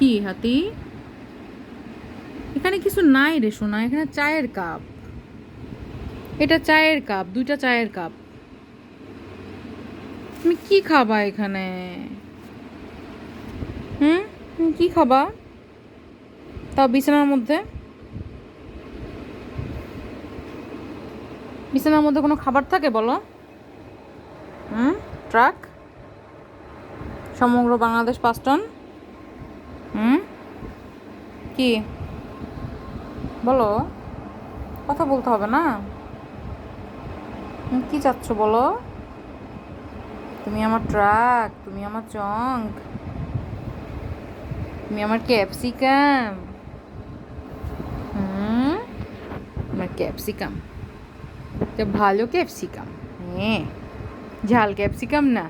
কি হাতি? এখানে কিছু নাই রে সোনা, এখানে চায়ের কাপ। এটা চায়ের কাপ, 2টা চায়ের কাপ। তুমি কি খাবা এখানে? হুম, তুমি কি খাবা? তাও বিছানার মধ্যে? বিছানার মধ্যে কোনো খাবার থাকে বলো? হুম, ট্রাক সমগ্র বাংলাদেশ 5 টন। হুম, কি বলো? কথা বলতে হবে না? কি চাচ্ছ বলো? তুমি আমার ট্রাক, তুমি আমার চঙ্ক, তুমি আমার ক্যাপসিকাম। হুম, আমার ক্যাপসিকাম, তো ভালো ক্যাপসিকাম। হ্যাঁ, ঝাল ক্যাপসিকাম না।